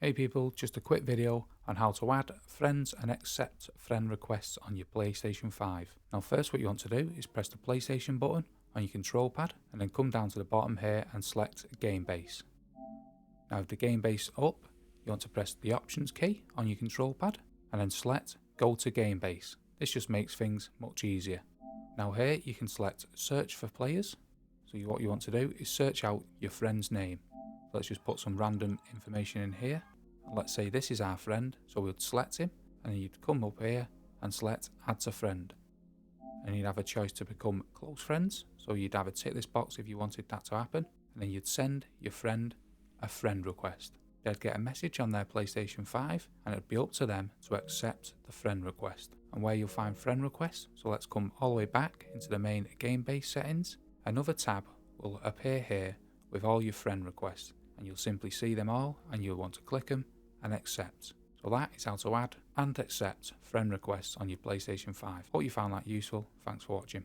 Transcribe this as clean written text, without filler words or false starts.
Hey people, just a quick video on how to add friends and accept friend requests on your PlayStation 5. Now first what you want to do is press the PlayStation button on your control pad and then come down to the bottom here and select Game Base. Now with the Game Base up, you want to press the Options key on your control pad and then select Go to Game Base. This just makes things much easier. Now here you can select Search for Players. So what you want to do is search out your friend's name. Let's just put some random information in here. Let's say this is our friend, so we'd select him and you'd come up here and select Add to Friend. And you'd have a choice to become close friends, so you'd have a tick this box if you wanted that to happen, and then you'd send your friend a friend request. They'd get a message on their PlayStation 5 and it'd be up to them to accept the friend request. And where you'll find friend requests, so let's come all the way back into the main Game Base settings. Another tab will appear here with all your friend requests, and you'll simply see them all and you'll want to click them and accept. So that is how to add and accept friend requests on your PlayStation 5. Hope you found that useful. Thanks for watching.